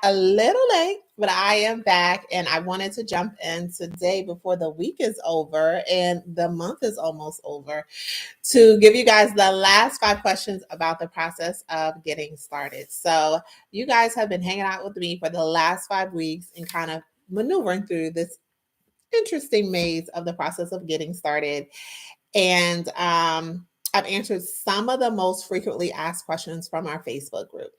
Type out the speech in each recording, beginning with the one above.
a little late, but I am back and I wanted to jump in today before the week is over and the month is almost over to give you guys the last 5 questions about the process of getting started. So, you guys have been hanging out with me for the last 5 weeks and kind of maneuvering through this interesting maze of the process of getting started. And I've answered some of the most frequently asked questions from our Facebook group.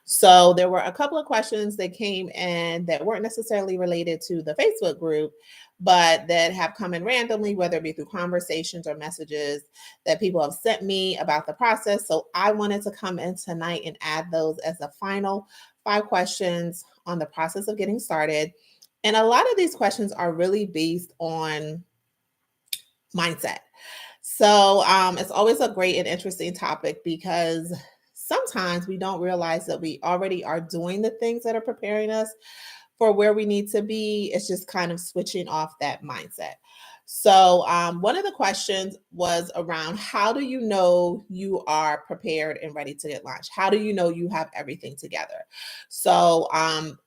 So there were a couple of questions that came in that weren't necessarily related to the Facebook group, but that have come in randomly, whether it be through conversations or messages that people have sent me about the process. So I wanted to come in tonight and add those as the final 5 questions on the process of getting started. And a lot of these questions are really based on mindset. So it's always a great and interesting topic because sometimes we don't realize that we already are doing the things that are preparing us for where we need to be. It's just kind of switching off that mindset. So one of the questions was around how do you know you are prepared and ready to get launched? How do you know you have everything together? So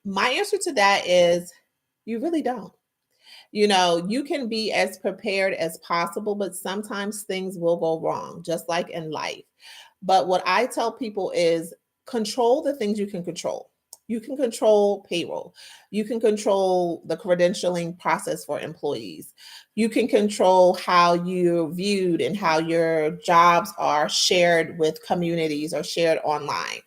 my answer to that is you really don't. You can be as prepared as possible, but sometimes things will go wrong, just like in life. But what I tell people is control the things you can control. You can control payroll. You can control the credentialing process for employees. You can control how you're viewed and how your jobs are shared with communities or shared online.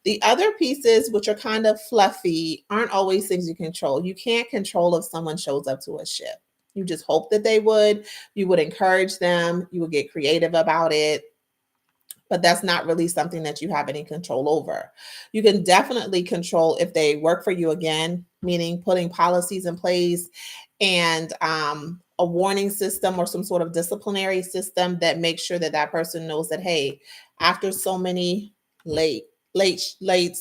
The other pieces, which are kind of fluffy, aren't always things you control. You can't control if someone shows up to a shift. You just hope that they would. You would encourage them. You would get creative about it. But that's not really something that you have any control over. You can definitely control if they work for you again, meaning putting policies in place and a warning system or some sort of disciplinary system that makes sure that that person knows that, hey, after so many late, late, late,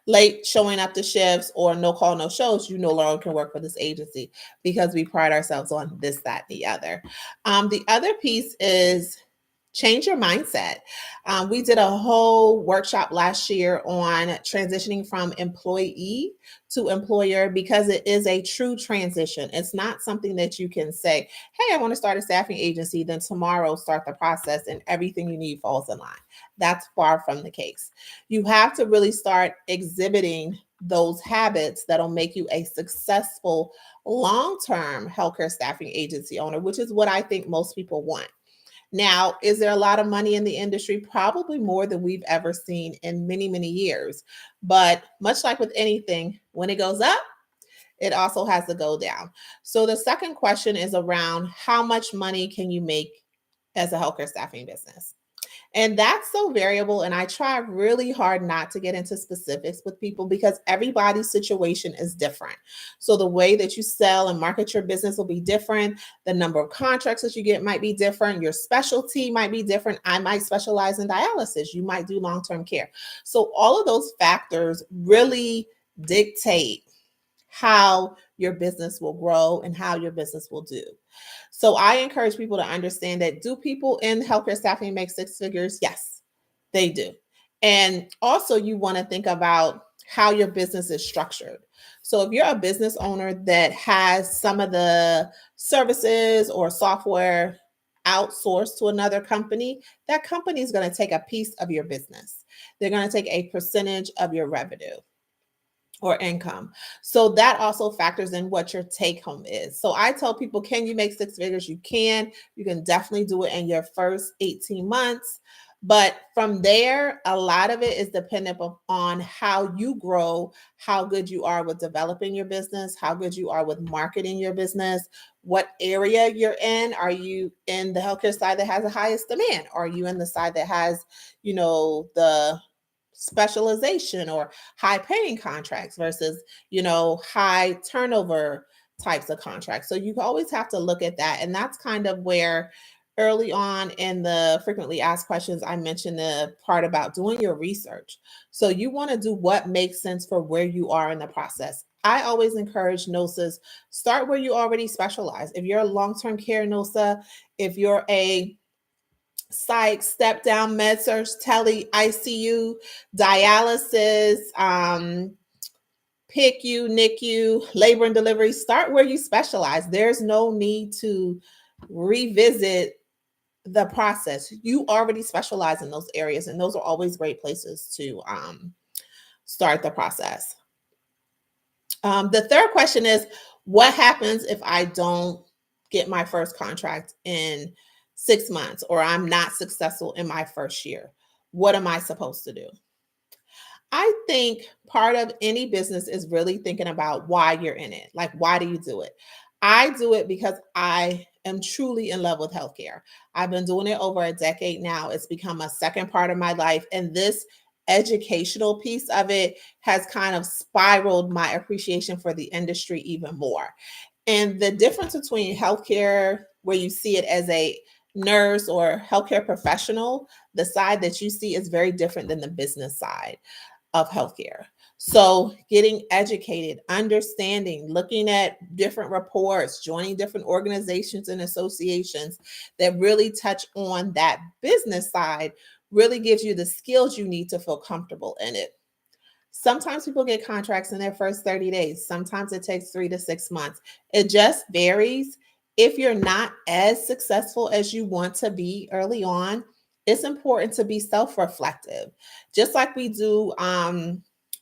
late showing up to shifts or no call, no shows, you no longer can work for this agency because we pride ourselves on this, that, and the other. The other piece is change your mindset. We did a whole workshop last year on transitioning from employee to employer because it is a true transition. It's not something that you can say, hey, I want to start a staffing agency, then tomorrow start the process and everything you need falls in line. That's far from the case. You have to really start exhibiting those habits that'll make you a successful long-term healthcare staffing agency owner, which is what I think most people want. Now, is there a lot of money in the industry? Probably more than we've ever seen in many, many years. But much like with anything, when it goes up, it also has to go down. So the second question is around how much money can you make as a healthcare staffing business? And that's so variable. And I try really hard not to get into specifics with people because everybody's situation is different. So the way that you sell and market your business will be different. The number of contracts that you get might be different. Your specialty might be different. I might specialize in dialysis. You might do long-term care. So all of those factors really dictate how your business will grow and how your business will do. So I encourage people to understand that do people in healthcare staffing make 6 figures? Yes, they do. And also you want to think about how your business is structured. So if you're a business owner that has some of the services or software outsourced to another company, that company is going to take a piece of your business. They're going to take a percentage of your revenue or income. So that also factors in what your take home is. So I tell people, can you make 6 figures? You can. You can definitely do it in your first 18 months. But from there, a lot of it is dependent on how you grow, how good you are with developing your business, how good you are with marketing your business, what area you're in. Are you in the healthcare side that has the highest demand? Are you in the side that has, the specialization or high paying contracts versus, high turnover types of contracts? So you always have to look at that. And that's kind of where early on in the frequently asked questions, I mentioned the part about doing your research. So you want to do what makes sense for where you are in the process. I always encourage NOSAs, start where you already specialize. If you're a long-term care NOSA, if you're a psych, step down, med surg, tele, ICU, dialysis, PICU, NICU, labor and delivery, start where you specialize. There's no need to revisit the process. You already specialize in those areas, and those are always great places to start the process. The third question is, what happens if I don't get my first contract in 6 months, or I'm not successful in my first year? What am I supposed to do? I think part of any business is really thinking about why you're in it. Like, why do you do it? I do it because I am truly in love with healthcare. I've been doing it over a decade now. It's become a second part of my life. And this educational piece of it has kind of spiraled my appreciation for the industry even more. And the difference between healthcare, where you see it as a nurse or healthcare professional, the side that you see is very different than the business side of healthcare. So, getting educated, understanding, looking at different reports, joining different organizations and associations that really touch on that business side really gives you the skills you need to feel comfortable in it. Sometimes people get contracts in their first 30 days. Sometimes it takes 3 to 6 months. It just varies. If you're not as successful as you want to be early on, it's important to be self-reflective. Just like we do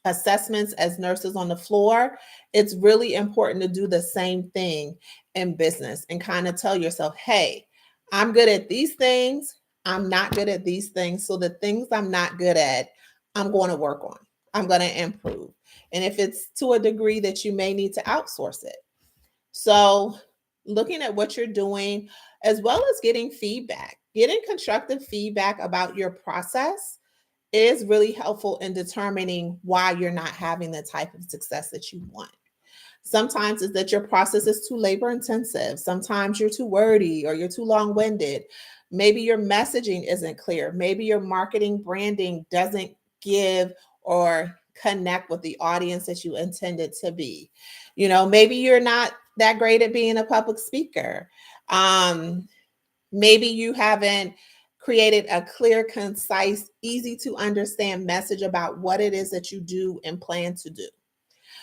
assessments as nurses on the floor, it's really important to do the same thing in business and kind of tell yourself, hey, I'm good at these things. I'm not good at these things. So the things I'm not good at, I'm going to work on. I'm going to improve. And if it's to a degree that you may need to outsource it. So, looking at what you're doing, as well as getting constructive feedback about your process is really helpful in determining why you're not having the type of success that you want. Sometimes it's that your process is too labor intensive. Sometimes you're too wordy or you're too long winded. Maybe your messaging isn't clear. Maybe your marketing branding doesn't give or connect with the audience that you intended to be. Maybe you're not that great at being a public speaker. Maybe you haven't created a clear, concise, easy to understand message about what it is that you do and plan to do.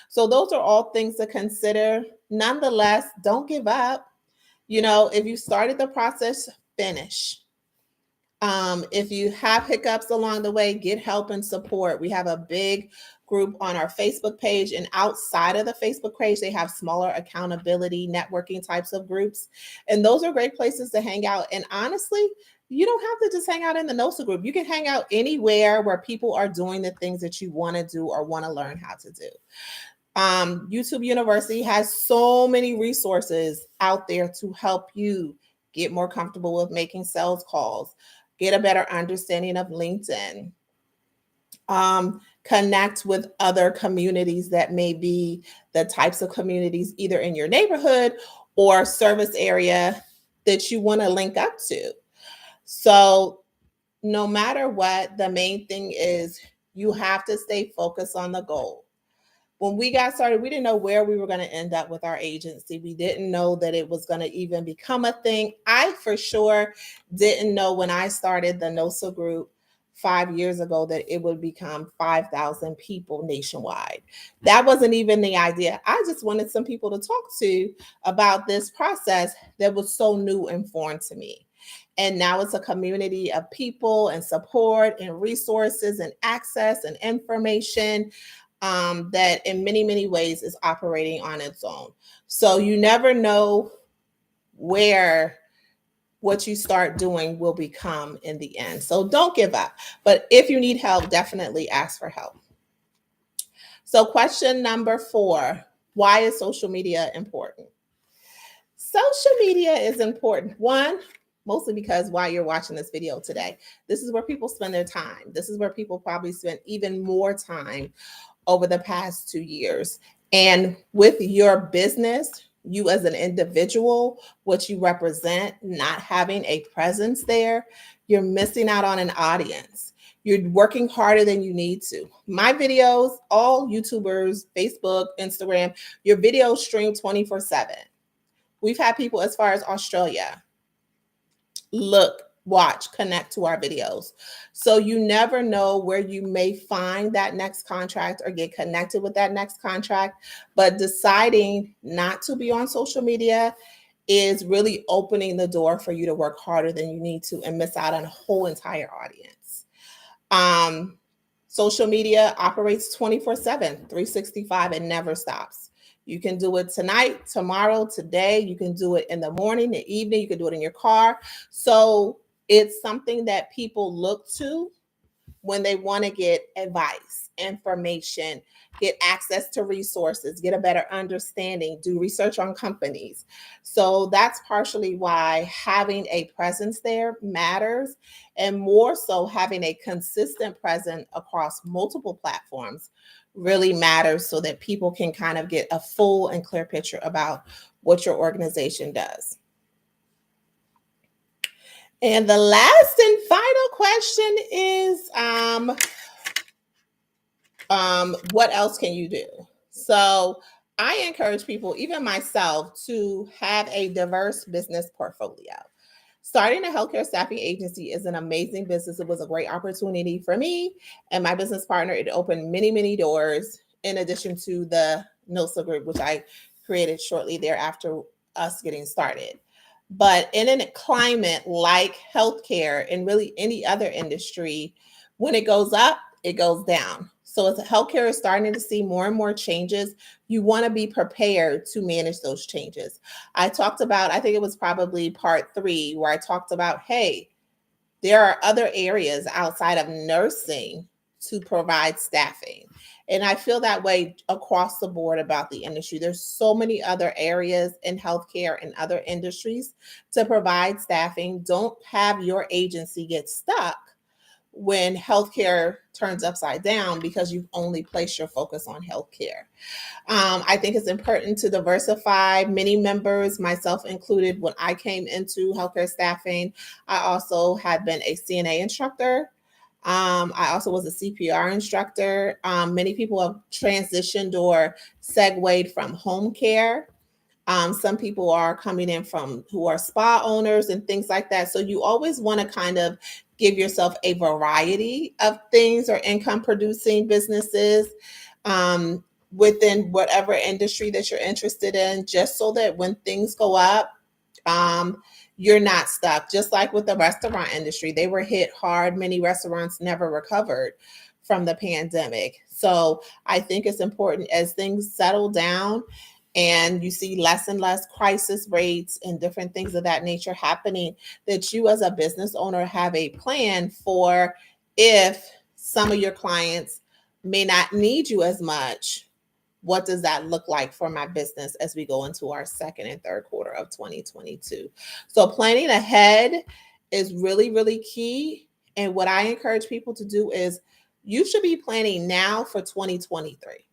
So those are all things to consider. Nonetheless, don't give up. If you started the process, finish. If you have hiccups along the way, get help and support. We have a big group on our Facebook page, and outside of the Facebook page, they have smaller accountability networking types of groups. And those are great places to hang out. And honestly, you don't have to just hang out in the NOSA group. You can hang out anywhere where people are doing the things that you want to do or want to learn how to do. YouTube University has so many resources out there to help you get more comfortable with making sales calls, get a better understanding of LinkedIn, connect with other communities that may be the types of communities either in your neighborhood or service area that you want to link up to. So no matter what, the main thing is you have to stay focused on the goal. When we got started, we didn't know where we were going to end up with our agency. We didn't know that it was going to even become a thing. I for sure didn't know when I started the NOSA group 5 years ago that it would become 5,000 people nationwide. That wasn't even the idea. I just wanted some people to talk to about this process that was so new and foreign to me. And now it's a community of people and support and resources and access and information that in many, many ways is operating on its own. So you never know where what you start doing will become in the end. So don't give up. But if you need help, definitely ask for help. So question number 4, why is social media important? Social media is important. One, mostly because while you're watching this video today, this is where people spend their time. This is where people probably spend even more time over the past 2 years. And with your business, you as an individual, what you represent, not having a presence there, you're missing out on an audience. You're working harder than you need to. My videos, all YouTubers, Facebook, Instagram, your videos stream 24/7. We've had people as far as Australia. Look watch, connect to our videos. So you never know where you may find that next contract or get connected with that next contract. But deciding not to be on social media is really opening the door for you to work harder than you need to and miss out on a whole entire audience. Social media operates 24/7, 365, and never stops. You can do it tonight, tomorrow, today. You can do it in the morning, the evening. You can do it in your car. So it's something that people look to when they want to get advice, information, get access to resources, get a better understanding, do research on companies. So that's partially why having a presence there matters, and more so having a consistent presence across multiple platforms really matters so that people can kind of get a full and clear picture about what your organization does. And the last and final question is what else can you do? So I encourage people, even myself, to have a diverse business portfolio. Starting a healthcare staffing agency is an amazing business. It was a great opportunity for me and my business partner. It opened many, many doors in addition to the NOSA group, which I created shortly thereafter us getting started. But in a climate like healthcare and really any other industry, when it goes up, it goes down. So as healthcare is starting to see more and more changes, you want to be prepared to manage those changes. I talked about, I think it was probably part 3, where I talked about, hey, there are other areas outside of nursing to provide staffing. And I feel that way across the board about the industry. There's so many other areas in healthcare and other industries to provide staffing. Don't have your agency get stuck when healthcare turns upside down because you've only placed your focus on healthcare. I think it's important to diversify. Many members, myself included, when I came into healthcare staffing, I also had been a CNA instructor. I also was a CPR instructor. Many people have transitioned or segued from home care. Some people are coming in from who are spa owners and things like that. So you always want to kind of give yourself a variety of things or income producing businesses within whatever industry that you're interested in, just so that when things go up, you're not stuck. Just like with the restaurant industry, they were hit hard. Many restaurants never recovered from the pandemic. So I think it's important as things settle down and you see less and less crisis rates and different things of that nature happening, that you as a business owner have a plan for if some of your clients may not need you as much. What does that look like for my business as we go into our second and third quarter of 2022? So planning ahead is really, really key. And what I encourage people to do is you should be planning now for 2023,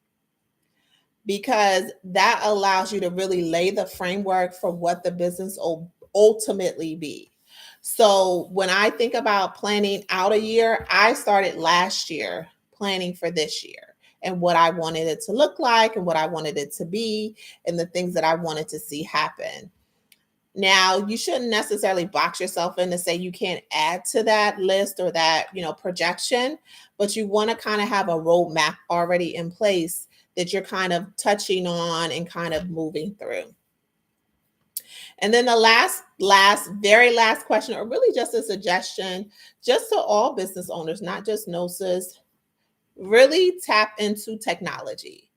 because that allows you to really lay the framework for what the business will ultimately be. So when I think about planning out a year, I started last year planning for this year and what I wanted it to look like and what I wanted it to be and the things that I wanted to see happen. Now, you shouldn't necessarily box yourself in to say you can't add to that list or that, projection, but you want to kind of have a roadmap already in place that you're kind of touching on and kind of moving through. And then the very last question, or really just a suggestion, just to all business owners, not just NOSAs, really tap into technology.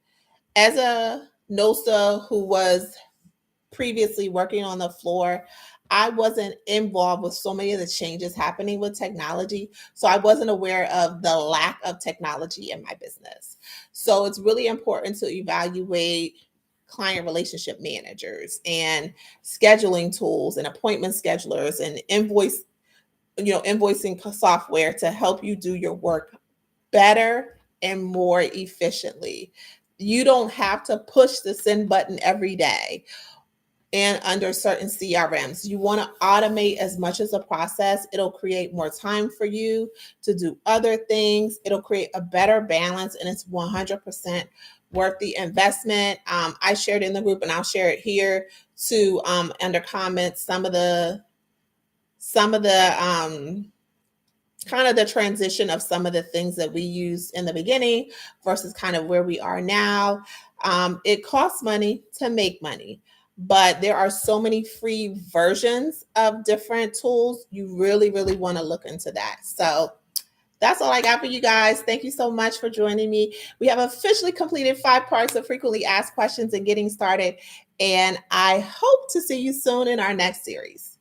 As a NOSA who was previously working on the floor, I wasn't involved with so many of the changes happening with technology. So I wasn't aware of the lack of technology in my business. So it's really important to evaluate client relationship managers and scheduling tools and appointment schedulers and invoicing software to help you do your work better and more efficiently. You don't have to push the send button every day and under certain CRMs. You want to automate as much as a process. It'll create more time for you to do other things. It'll create a better balance, and it's 100% worth the investment. I shared in the group, and I'll share it here too, under comments, some of the some of the kind of the transition of some of the things that we used in the beginning versus kind of where we are now. It costs money to make money, but there are so many free versions of different tools. You really, really want to look into that. So that's all I got for you guys. Thank you so much for joining me. We have officially completed 5 parts of frequently asked questions and getting started. And I hope to see you soon in our next series.